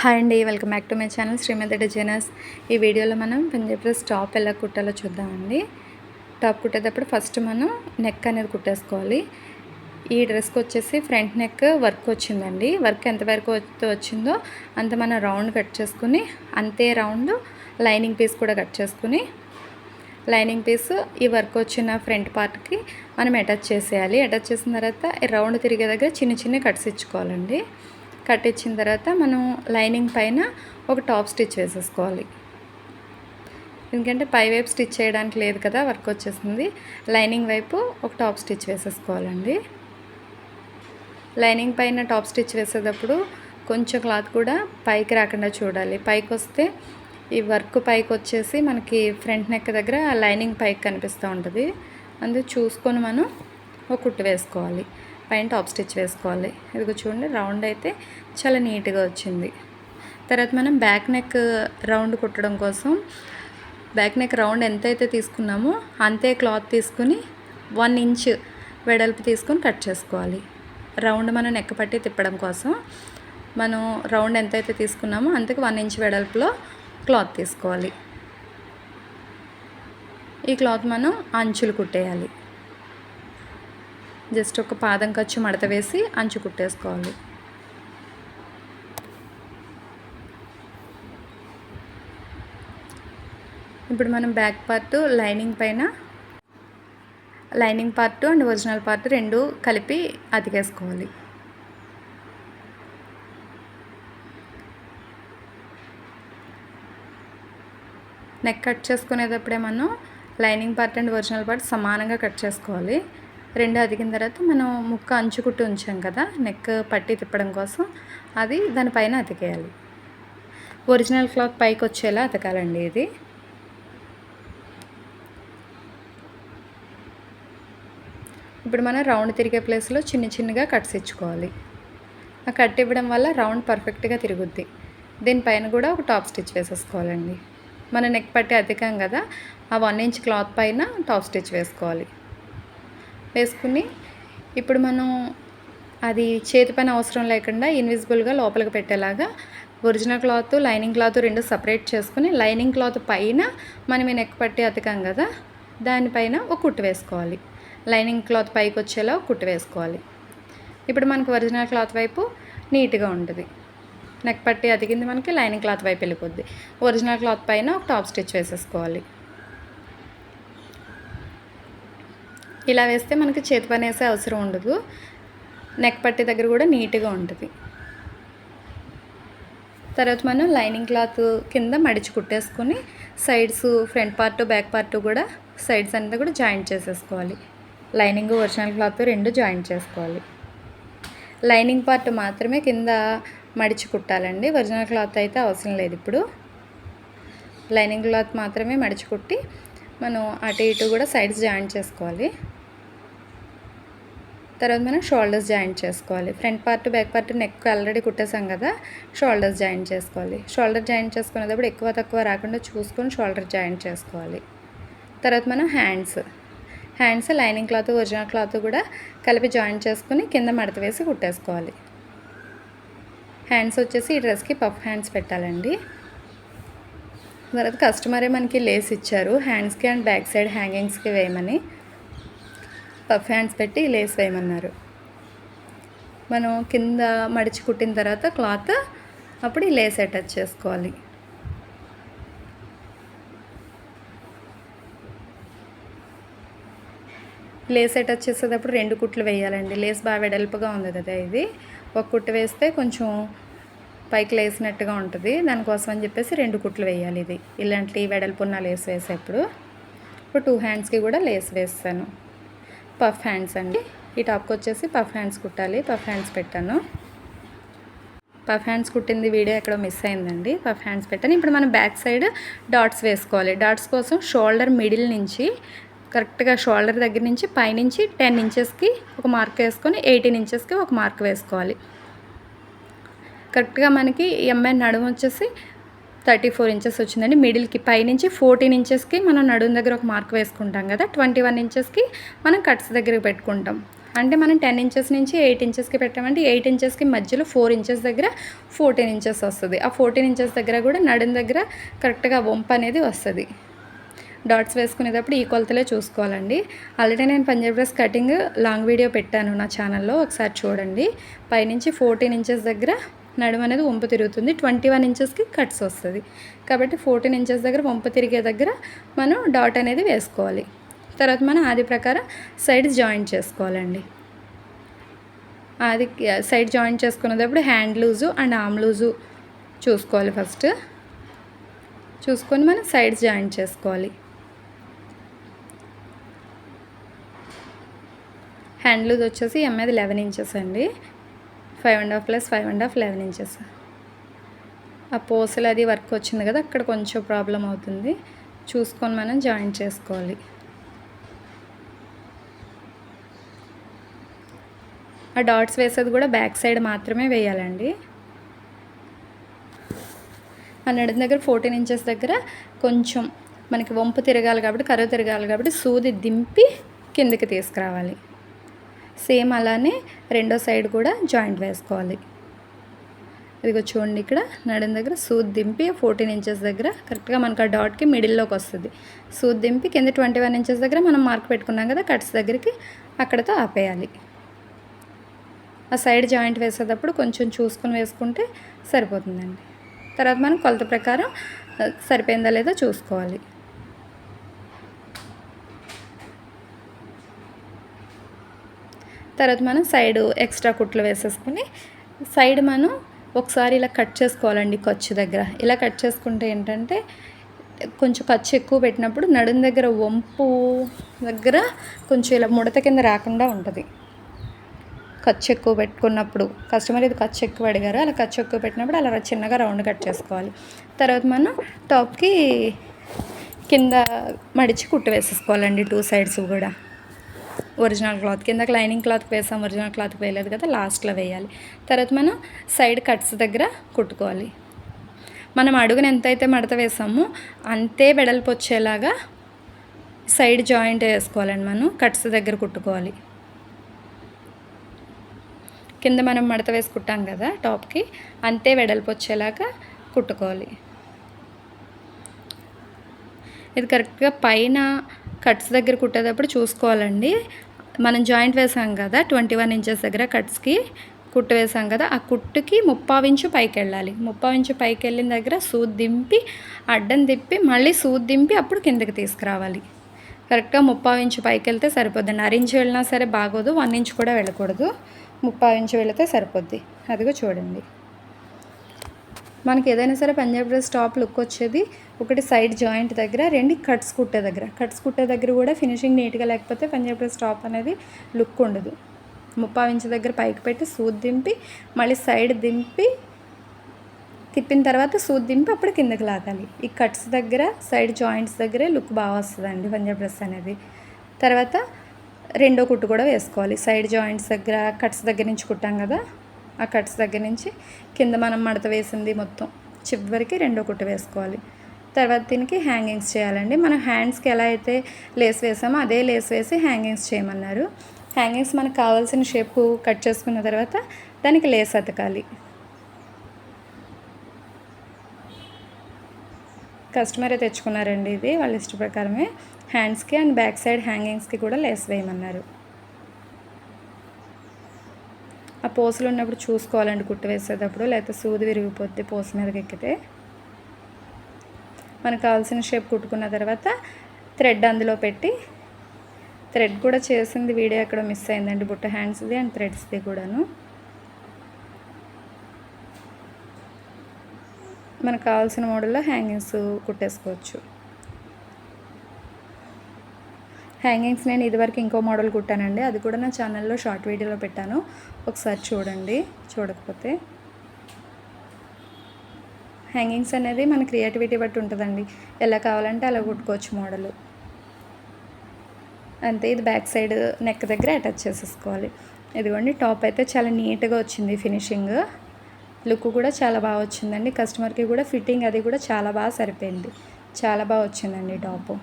Hi అండి, welcome back to my channel Srimathi designers. ఈ వీడియోలో మనం పంజాబ్ డ్రెస్ టాప్ ఎలా కుట్టాలో చూద్దామండి. టాప్ కుట్టేటప్పుడు ఫస్ట్ మనం నెక్ అనేది కుట్టేసుకోవాలి. ఈ డ్రెస్కి వచ్చేసి ఫ్రంట్ నెక్ వర్క్ వచ్చిందండి. వర్క్ ఎంత వరకు వచ్చిందో అంత మనం రౌండ్ కట్ చేసుకుని, అంతే రౌండ్ లైనింగ్ పీస్ కూడా కట్ చేసుకుని, లైనింగ్ పీస్ ఈ వర్క్ వచ్చిన ఫ్రంట్ పార్ట్కి మనం అటాచ్ చేసేయాలి. అటాచ్ చేసిన తర్వాత రౌండ్ తిరిగే దగ్గర చిన్న చిన్న కట్స్ ఇచ్చుకోవాలండి. కట్ ఇచ్చిన తర్వాత మనం లైనింగ్ పైన ఒక టాప్ స్టిచ్ వేసేసుకోవాలి. ఎందుకంటే పై వైపు స్టిచ్ చేయడానికి లేదు కదా, వర్క్ వచ్చేసింది. లైనింగ్ వైపు ఒక టాప్ స్టిచ్ వేసేసుకోవాలండి. లైనింగ్ పైన టాప్ స్టిచ్ వేసేటప్పుడు కొంచెం క్లాత్ కూడా పైకి రాకుండా చూడాలి. పైకి వస్తే ఈ వర్క్ పైకి వచ్చేసి మనకి ఫ్రంట్ నెక్ దగ్గర లైనింగ్ పైకి కనిపిస్తూ ఉంటుంది. అందుకు చూసుకొని మనం ఒక కుట్టు వేసుకోవాలి. పైన టాప్ స్టిచ్ వేసుకోవాలి. ఇదిగో చూడండి, రౌండ్ అయితే చాలా నీట్గా వచ్చింది. తర్వాత మనం బ్యాక్ నెక్ రౌండ్ కుట్టడం కోసం బ్యాక్ నెక్ రౌండ్ ఎంతైతే తీసుకున్నామో అంతే క్లాత్ తీసుకుని 1 ఇంచ్ వెడల్పు తీసుకొని కట్ చేసుకోవాలి. రౌండ్ మనం నెక్ పట్టి తిప్పడం కోసం మనం రౌండ్ ఎంతైతే తీసుకున్నామో అంతకు 1 ఇంచ్ వెడల్పులో క్లాత్ తీసుకోవాలి. ఈ క్లాత్ మనం అంచులు కుట్టేయాలి. జస్ట్ ఒక పాదం ఖర్చు మడత వేసి అంచు కుట్టేసుకోవాలి. ఇప్పుడు మనం బ్యాక్ పార్ట్ లైనింగ్ పైన lining part and original part రెండు కలిపి అతికేసుకోవాలి. నెక్ కట్ చేసుకునేటప్పుడే మనం lining part and original part సమానంగా కట్ చేసుకోవాలి. రెండు అతికిన తర్వాత మనం ముక్క అంచు కుట్టి ఉంచాం కదా నెక్ పట్టి తిప్పడం కోసం, అది దానిపైన అతికేయాలి. ఒరిజినల్ క్లాత్ పైకి వచ్చేలా అతకాలండి ఇది. ఇప్పుడు మనం రౌండ్ తిరిగే ప్లేస్లో చిన్న చిన్నగా కట్స్ ఇచ్చుకోవాలి. ఆ కట్ ఇవ్వడం వల్ల రౌండ్ పర్ఫెక్ట్గా తిరుగుద్ది. దీనిపైన కూడా ఒక టాప్ స్టిచ్ వేసేసుకోవాలండి. మన నెక్ పట్టి అతికాం కదా, ఆ 1 ఇంచ్ క్లాత్ పైన టాప్ స్టిచ్ వేసుకోవాలి. వేసుకుని ఇప్పుడు మనం అది చేతి పైన అవసరం లేకుండా ఇన్విజిబుల్గా లోపలికి పెట్టేలాగా ఒరిజినల్ క్లాత్ లైనింగ్ క్లాత్ రెండు సపరేట్ చేసుకుని, లైనింగ్ క్లాత్ పైన మనం ఈ నెక్ పట్టి అతికాం కదా దానిపైన ఒక కుట్టు వేసుకోవాలి. లైనింగ్ క్లాత్ పైకి వచ్చేలా ఒక కుట్టు వేసుకోవాలి. ఇప్పుడు మనకు ఒరిజినల్ క్లాత్ వైపు నీట్గా ఉంటుంది. నెక్ పట్టి అతికింది మనకి లైనింగ్ క్లాత్ వైపు వెళ్ళిపోద్ది. ఒరిజినల్ క్లాత్ పైన ఒక టాప్ స్టిచ్ వేసేసుకోవాలి. ఇలా వేస్తే మనకి చేతి పని వేసే అవసరం ఉండదు. నెక్ పట్టి దగ్గర కూడా నీట్గా ఉంటుంది. తర్వాత మనం లైనింగ్ క్లాత్ కింద మడిచి కుట్టేసుకొని sides front part back part కూడా సైడ్స్ అంతా కూడా జాయింట్ చేసేసుకోవాలి. లైనింగ్ ఒరిజినల్ క్లాత్ రెండు జాయింట్ చేసుకోవాలి. లైనింగ్ పార్ట్ మాత్రమే కింద మడిచి కుట్టాలండి. ఒరిజినల్ క్లాత్ అయితే అవసరం లేదు. ఇప్పుడు లైనింగ్ క్లాత్ మాత్రమే మడిచి కుట్టి మనం అటు ఇటు కూడా సైడ్స్ జాయింట్ చేసుకోవాలి. తర్వాత మనం షోల్డర్స్ జాయింట్ చేసుకోవాలి. Front part back part neck already కుట్టేసాం కదా, షోల్డర్స్ జాయింట్ చేసుకోవాలి. షోల్డర్ జాయింట్ చేసుకునేటప్పుడు ఎక్కువ తక్కువ రాకుండా చూసుకొని షోల్డర్ జాయింట్ చేసుకోవాలి. తర్వాత మనం hands lining cloth original cloth కూడా కలిపి జాయింట్ చేసుకుని కింద మడత వేసి కుట్టేసుకోవాలి. హ్యాండ్స్ వచ్చేసి ఈ డ్రెస్కి పఫ్ హ్యాండ్స్ పెట్టాలండి. తర్వాత కస్టమరే మనకి లేస్ ఇచ్చారు హ్యాండ్స్కి అండ్ బ్యాక్ సైడ్ హ్యాంగింగ్స్కి వేయమని. పఫ్ హ్యాండ్స్ పెట్టి లేస్ వేయమన్నారు. మనం కింద మడిచి కుట్టిన తర్వాత క్లాత్ అప్పుడు ఈ లేస్ అటాచ్ చేసుకోవాలి. లేస్ అటాచ్ చేసేటప్పుడు 2 కుట్లు వేయాలండి. లేస్ బాగా వెడల్పుగా ఉంది కదా, ఇది ఒక కుట్టు వేస్తే కొంచెం పైకి లేసినట్టుగా ఉంటుంది. దానికోసం అని చెప్పేసి 2 కుట్లు వేయాలి. ఇది ఇలాంటి వెడల్పున్న లేస్ వేసేప్పుడు. ఇప్పుడు 2 హ్యాండ్స్కి కూడా లేస్ వేస్తాను. పఫ్ హ్యాండ్స్ అండి. ఈ టాప్కి వచ్చేసి పఫ్ హ్యాండ్స్ కుట్టాలి. పఫ్ హ్యాండ్స్ పెట్టాను. పఫ్ హ్యాండ్స్ కుట్టింది వీడియో ఎక్కడో మిస్ అయిందండి. పఫ్ హ్యాండ్స్ పెట్టాను. ఇప్పుడు మనం బ్యాక్ సైడ్ డాట్స్ వేసుకోవాలి. డాట్స్ కోసం షోల్డర్ మిడిల్ నుంచి కరెక్ట్గా షోల్డర్ దగ్గర నుంచి పైనుంచి 10 ఇంచెస్కి ఒక మార్క్ వేసుకొని 18 ఇంచెస్కి ఒక మార్క్ వేసుకోవాలి. కరెక్ట్గా మనకి ఎంఐ నడుము వచ్చేసి 34 ఇంచెస్ వచ్చిందండి. మిడిల్కి పైనుంచి 14 ఇంచెస్కి మనం నడుము దగ్గర ఒక మార్క్ వేసుకుంటాం కదా, 21 ఇంచెస్కి మనం కట్స్ దగ్గరికి పెట్టుకుంటాం. అంటే మనం 10 ఇంచెస్ నుంచి 8 ఇంచెస్కి పెట్టామంటే 8 ఇంచెస్కి మధ్యలో 4 ఇంచెస్ దగ్గర 14 ఇంచెస్ వస్తుంది. ఆ 14 ఇంచెస్ దగ్గర కూడా నడుం దగ్గర కరెక్ట్గా వంపు అనేది వస్తుంది. డాట్స్ వేసుకునేటప్పుడు ఈ కొలతలే చూసుకోవాలండి. ఆల్రెడీ నేను Punjabi dress cutting long video పెట్టాను నా ఛానల్లో, ఒకసారి చూడండి. పైనుంచి 14 ఇంచెస్ దగ్గర నడుము అనేది వంపు తిరుగుతుంది, 21 ఇంచెస్కి కట్స్ వస్తుంది. కాబట్టి 14 ఇంచెస్ దగ్గర వంపు తిరిగే దగ్గర మనం డాట్ అనేది వేసుకోవాలి. తర్వాత మనం ఆది ప్రకారం సైడ్ జాయింట్ చేసుకోవాలండి. అది సైడ్ జాయింట్ చేసుకునేటప్పుడు hand loose and arm loose చూసుకోవాలి. ఫస్ట్ చూసుకొని మనం సైడ్స్ జాయింట్ చేసుకోవాలి. హ్యాండ్ లూజ్ వచ్చేసి ఎమ్మది 11 ఇంచెస్ అండి. 5.5 + 5.5 11 ఇంచెస్. ఆ పోసలు అది వర్క్ వచ్చింది కదా, అక్కడ కొంచెం ప్రాబ్లం అవుతుంది, చూసుకొని మనం జాయింట్ చేసుకోవాలి. ఆ డాట్స్ వేసేది కూడా బ్యాక్ సైడ్ మాత్రమే వేయాలండి. ఆ నడుం దగ్గర 14 ఇంచెస్ దగ్గర కొంచెం మనకి వంపు తిరగాలి కాబట్టి, కరువు తిరగాలి కాబట్టి సూది దింపి కిందకి తీసుకురావాలి. సేమ్ అలానే రెండో సైడ్ కూడా జాయింట్ వేసుకోవాలి. ఇదిగో చూడండి, ఇక్కడ నడుం దగ్గర సూది దింపి 14 ఇంచెస్ దగ్గర కరెక్ట్గా మనకు ఆ డాట్కి మిడిల్లోకి వస్తుంది. సూది దింపి కింద 21 ఇంచెస్ దగ్గర మనం మార్క్ పెట్టుకున్నాం కదా కట్స్ దగ్గరికి, అక్కడతో ఆపేయాలి. ఆ సైడ్ జాయింట్ వేసేటప్పుడు కొంచెం చూసుకొని వేసుకుంటే సరిపోతుందండి. తర్వాత మనం కొలత ప్రకారం సరిపోయిందా లేదో చూసుకోవాలి. తర్వాత మనం సైడ్ ఎక్స్ట్రా కుట్లు వేసేసుకుని సైడ్ మనం ఒకసారి ఇలా కట్ చేసుకోవాలండి. ఖర్చు దగ్గర ఇలా కట్ చేసుకుంటే ఏంటంటే కొంచెం ఖర్చు ఎక్కువ పెట్టినప్పుడు నడుం దగ్గర వంపు దగ్గర కొంచెం ఇలా ముడత కింద రాకుండా ఉంటుంది. ఖర్చు ఎక్కువ పెట్టుకున్నప్పుడు కస్టమర్ ఇది ఖర్చు ఎక్కువ అడిగారు, అలా ఖర్చు ఎక్కువ పెట్టినప్పుడు అలా చిన్నగా రౌండ్ కట్ చేసుకోవాలి. తర్వాత మనం టాప్కి కింద మడిచి కుట్టు వేసేసుకోవాలండి. 2 సైడ్స్ కూడా ఒరిజినల్ క్లాత్ కిందకి లైనింగ్ క్లాత్కి వేసాం, ఒరిజినల్ క్లాత్కి వేయలేదు కదా, లాస్ట్లో వేయాలి. తర్వాత మనం సైడ్ కట్స్ దగ్గర కుట్టుకోవాలి. మనం అడుగున ఎంతైతే మడత వేసామో అంతే వెడల్పు వచ్చేలాగా సైడ్ జాయింట్ వేసుకోవాలండి. మనం కట్స్ దగ్గర కుట్టుకోవాలి. కింద మనం మడత వేసుకుంటాం కదా టాప్కి, అంతే వెడల్పు వచ్చేలాగా కుట్టుకోవాలి. ఇది కరెక్ట్గా పైన కట్స్ దగ్గర కుట్టేటప్పుడు చూసుకోవాలండి. మనం జాయింట్ వేసాం కదా 21 ఇంచెస్ దగ్గర కట్స్కి కుట్టు వేసాం కదా, ఆ కుట్టుకి 3/4 ఇంచు పైకి వెళ్ళాలి. 3/4 ఇంచు పైకి వెళ్ళిన దగ్గర సూది దింపి అడ్డం తిప్పి మళ్ళీ సూది దింపి అప్పుడు కిందకి తీసుకురావాలి. కరెక్ట్గా 3/4 ఇంచు పైకి వెళ్తే సరిపోద్దండి. 1 ఇంచు వెళ్ళినా సరే బాగోదు, 1 ఇంచు కూడా వెళ్ళకూడదు, 3/4 ఇంచు వెళితే సరిపోద్ది. అదిగో చూడండి, మనకి ఏదైనా సరే పంజాబీ డ్రెస్ టాప్ లుక్ వచ్చేది ఒకటి సైడ్ జాయింట్ దగ్గర, 2 కట్స్ కుట్టే దగ్గర. కట్స్ కుట్టే దగ్గర కూడా ఫినిషింగ్ నీట్గా లేకపోతే పంజాబీ డ్రెస్ టాప్ అనేది లుక్ ఉండదు. 3/4 ఇంచు దగ్గర పైకి పెట్టి సూది దింపి మళ్ళీ సైడ్ దింపి తిప్పిన తర్వాత సూది దింపి అప్పుడు కిందకి లాగాలి. ఈ కట్స్ దగ్గర సైడ్ జాయింట్స్ దగ్గరే లుక్ బాగా వస్తుందండి పంజాబీ డ్రెస్ అనేది. తర్వాత రెండో కుట్టు కూడా వేసుకోవాలి. సైడ్ జాయింట్స్ దగ్గర కట్స్ దగ్గర నుంచి కుట్టాం కదా, ఆ కట్స్ దగ్గర నుంచి కింద మనం మడత వేసింది మొత్తం చివరికి రెండో కుట్టు వేసుకోవాలి. తర్వాత దీనికి హ్యాంగింగ్స్ చేయాలండి. మనం హ్యాండ్స్కి ఎలా అయితే లేస్ వేసామో అదే లేస్ వేసి హ్యాంగింగ్స్ చేయమన్నారు. హ్యాంగింగ్స్ మనకు కావాల్సిన షేప్ కట్ చేసుకున్న తర్వాత దానికి లేస్ అతకాలి. కస్టమరే తెచ్చుకున్నారండి ఇది, వాళ్ళ ఇష్ట ప్రకారమే. హ్యాండ్స్కి అండ్ బ్యాక్ సైడ్ హ్యాంగింగ్స్కి కూడా లేస్ వేయమన్నారు. ఆ పోసలు ఉన్నప్పుడు చూసుకోవాలండి కుట్టు వేసేటప్పుడు, లేకపోతే సూది విరిగిపోద్ది పోస మీదకి ఎక్కితే. మనకు కావాల్సిన షేప్ కుట్టుకున్న తర్వాత థ్రెడ్ అందులో పెట్టి, థ్రెడ్ కూడా చేసింది వీడియో ఎక్కడ మిస్ అయిందండి, బుట్ట హ్యాండ్స్ది అండ్ థ్రెడ్స్ది కూడాను. మనకు కావాల్సిన మోడల్లో హ్యాంగింగ్స్ కుట్టేసుకోవచ్చు. హ్యాంగింగ్స్ నేను ఇదివరకు ఇంకో మోడల్ కుట్టానండి, అది కూడా నా ఛానల్లో షార్ట్ వీడియోలో పెట్టాను, ఒకసారి చూడండి చూడకపోతే. హ్యాంగింగ్స్ అనేది మన క్రియేటివిటీ బట్టి ఉంటుందండి, ఎలా కావాలంటే అలా కుట్టుకోవచ్చు మోడలు. అంతే, ఇది బ్యాక్ సైడ్ నెక్ దగ్గర అటాచ్ చేసేసుకోవాలి. ఇదిగోండి, టాప్ అయితే చాలా నీట్గా వచ్చింది, ఫినిషింగ్ లుక్ కూడా చాలా బాగా వచ్చిందండి. కస్టమర్కి కూడా ఫిట్టింగ్ అది కూడా చాలా బాగా సరిపోయింది, చాలా బాగా వచ్చిందండి టాపు.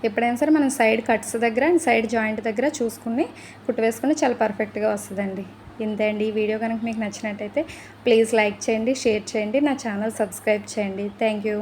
ఎప్పుడైనా సరే మనం సైడ్ కట్స్ దగ్గర అండ్ సైడ్ జాయింట్ దగ్గర చూసుకుని కుట్టు వేసుకుని చాలా పర్ఫెక్ట్గా వస్తుందండి. ఇంతే అండి. ఈ వీడియో కనుక మీకు నచ్చినట్టయితే ప్లీజ్ లైక్ చేయండి, షేర్ చేయండి, నా ఛానల్ సబ్స్క్రైబ్ చేయండి. Thank you.